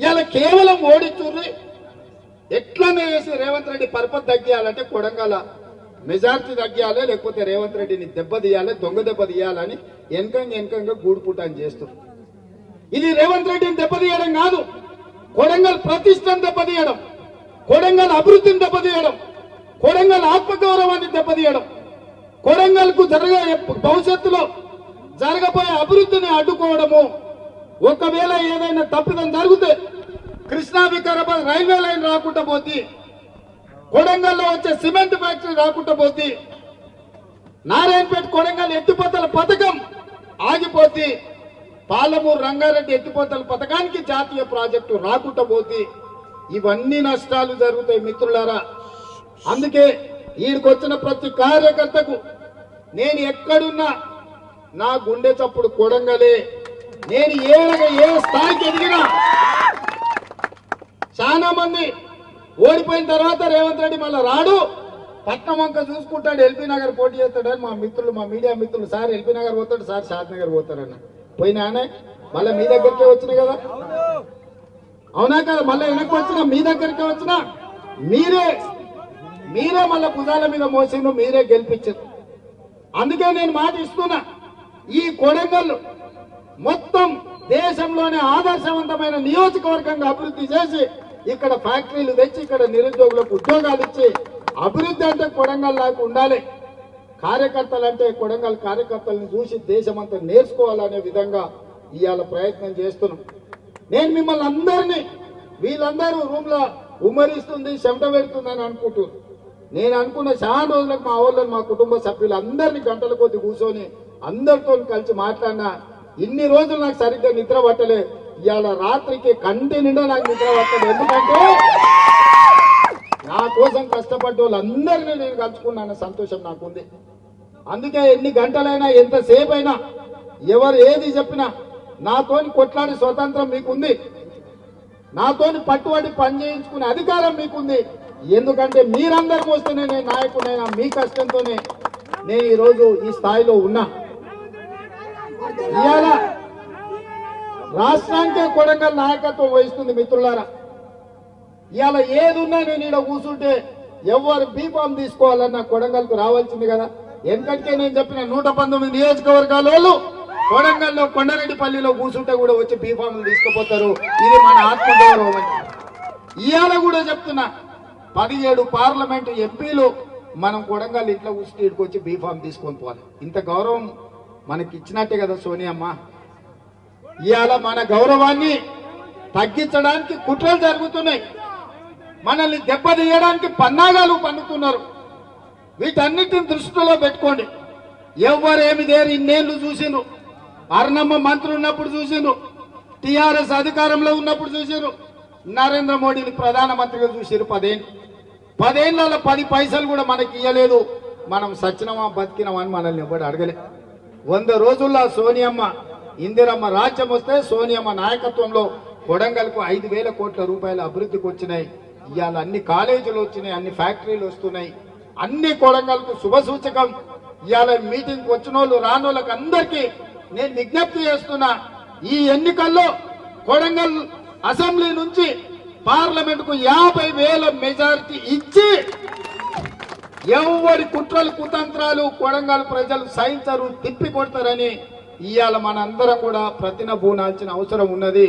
ఇలా కేవలం ఓడించుర్రి ఎట్లనే చేసి రేవంత్ రెడ్డి పరపతి తగ్గియాలంటే కొడంగల్ మెజార్టీ తగ్గియాలి, లేకపోతే రేవంత్ రెడ్డిని దెబ్బతీయాలి, దొంగ దెబ్బ తీయాలని వెనకంగా గూడుపుటాన్ని చేస్తుంది. ఇది రేవంత్ రెడ్డిని దెబ్బతీయడం కాదు, కొడంగల్ ప్రతిష్టను దెబ్బతీయడం, కొడంగల్ అభివృద్ధిని దెబ్బతీయడం, కొడంగల్ ఆత్మగౌరవాన్ని దెబ్బతీయడం, కొడంగల్ కు భవిష్యత్తులో జరగబోయే అభివృద్ధిని అడ్డుకోవడము. ఒకవేళ ఏదైనా తప్పిదం జరిగితే కృష్ణా వికారాబాద్ రైల్వే లైన్ రాకుండా పోతే, కొడంగల్లో వచ్చే సిమెంట్ ఫ్యాక్టరీ రాకుండా పోతే, నారాయణపేట కొడంగల్ ఎత్తిపోతల పథకం ఆగిపోతే, పాలమూరు రంగారెడ్డి ఎత్తిపోతల పథకానికి జాతీయ ప్రాజెక్టు రాకుండా పోతే ఇవన్నీ నష్టాలు జరుగుతాయి మిత్రులారా. అందుకే ఈడికొచ్చిన ప్రతి కార్యకర్తకు నేను ఎక్కడున్నా నా గుండె చప్పుడు కొడంగలే. నేను ఏ స్థాయికి ఎదిగినా, చాలా మంది ఓడిపోయిన తర్వాత రేవంత్ రెడ్డి మళ్ళీ రాడు, పట్నం వంక చూసుకుంటాడు, ఎల్బీ నగర్ పోటీ చేస్తాడని మా మిత్రులు, మా మీడియా మిత్రులు, సార్ ఎల్బీ నగర్ పోతాడు, సార్ షాద్ నగర్ పోతారన్న పోయినానే మళ్ళీ మీ దగ్గరికే వచ్చినాయి కదా, అవునా కదా, మళ్ళీ వెనక్కి వచ్చినా మీ దగ్గరికే వచ్చినా మీరే మళ్ళీ భుజాల మీద మోసిండు, మీరే గెలిపించారు. అందుకే నేను మాట ఇస్తున్నా, ఈ కొడంగల్ మొత్తం దేశంలోనే ఆదర్శవంతమైన నియోజకవర్గంగా అభివృద్ధి చేసి ఇక్కడ ఫ్యాక్టరీలు తెచ్చి ఇక్కడ నిరుద్యోగులకు ఉద్యోగాలు ఇచ్చి అభివృద్ధి అంటే కొడంగల్ లాగా ఉండాలి. కార్యకర్తలు అంటే కొడంగల్ కార్యకర్తలను చూసి దేశమంతా నేర్చుకోవాలనే విధంగా ఇవాళ ప్రయత్నం చేస్తున్నాం. నేను మిమ్మల్ని అందరినీ, వీళ్ళందరూ రూమ్ లో ఉమ్మరిస్తుంది, చెమట పెడుతుందని అనుకుంటున్నారు. నేను అనుకున్న చాలా రోజులకు మా వాళ్ళని, మా కుటుంబ సభ్యులు అందరినీ గంటల కొద్ది కూర్చొని అందరితో కలిసి మాట్లాడినా. ఇన్ని రోజులు నాకు సరిగ్గా నిద్ర పట్టలే, ఇవాళ రాత్రికి కంటి నిండా నాకు నిద్ర పట్టలేదు. ఎందుకంటే నా కోసం కష్టపడ్డ వాళ్ళందరినీ నేను కలుసుకున్నాను, సంతోషం నాకుంది. అందుకే ఎన్ని గంటలైనా ఎంతసేపు అయినా ఎవరు ఏది చెప్పినా నాతోని కొట్లాడే స్వతంత్రం మీకుంది, నాతోని పట్టుబడి పని చేయించుకునే అధికారం మీకుంది. ఎందుకంటే మీరందరూ వస్తేనే నేను నాయకుడైనా, మీ కష్టంతోనే నేను ఈరోజు ఈ స్థాయిలో ఉన్నా. ఇవాళ రాష్ట్రానికే కొడంగల్ నాయకత్వం వహిస్తుంది మిత్రులారా. ఇవాళ ఏది ఉన్నా నేను ఇక్కడ కూర్చుంటే ఎవరు బీఫామ్ తీసుకోవాలన్నా కొడంగల్కు రావాల్సింది కదా. ఎందుకంటే నేను చెప్పిన 119 నియోజకవర్గాల వాళ్ళు కొడంగల్లో కొండరెడ్డిపల్లిలో కూర్చుంటే కూడా వచ్చి బీఫామ్లు తీసుకుపోతారు. ఇది మన ఆత్మగౌరవం. ఇవాళ కూడా చెప్తున్నా, 17 పార్లమెంటు ఎంపీలు మనం కొడంగల్ ఇంట్లో కూర్చుంటే ఇక్కడికి వచ్చి బీఫామ్ తీసుకొని పోవాలి. ఇంత గౌరవం మనకి ఇచ్చినట్టే కదా సోనియమ్మ. ఇవాళ మన గౌరవాన్ని తగ్గించడానికి కుట్రలు జరుగుతున్నాయి, మనల్ని దెబ్బతీయడానికి పన్నాగాలు పన్నుతున్నారు. వీటన్నిటిని దృష్టిలో పెట్టుకోండి. ఎవరేమి దేరు ఇన్నేళ్లు చూసిండ్రు, అర్ణమ్మ మంత్రి ఉన్నప్పుడు చూసిండ్రు, టీఆర్ఎస్ అధికారంలో ఉన్నప్పుడు చూసిండ్రు, నరేంద్ర మోడీని ప్రధానమంత్రిగా చూసిరు. 10 ఏళ్లలో 10 పైసలు కూడా మనకి ఇయ్యలేదు. మనం సచ్చినమా బతికినమా అని మనల్ని ఎవరు అడగలే. 100 రోజుల్లో సోనియమ్మ, ఇందిరమ్మ రాజ్యం వస్తే సోనియమ్మ నాయకత్వంలో కొడంగల్కు 5,000 కోట్ల రూపాయల అభివృద్ధికి వచ్చినాయి. ఇవాళ అన్ని కాలేజీలు వచ్చినాయి, అన్ని ఫ్యాక్టరీలు వస్తున్నాయి, అన్ని కొడంగల్కు శుభసూచకం. ఇవాళ మీటింగ్ వచ్చిన వాళ్ళు రానోళ్ళకి అందరికీ నేను విజ్ఞప్తి చేస్తున్నా, ఈ ఎన్నికల్లో కొడంగల్ అసెంబ్లీ నుంచి పార్లమెంట్ కు 50,000 మెజారిటీ ఇచ్చి ఎవరి కుట్రలు కుతంత్రాలు కొడంగల్ ప్రజలు సహించరు, తిప్పి కొడతారని ఇవాళ మనందరం కూడా ప్రతిన బూనాల్సిన అవసరం ఉన్నది.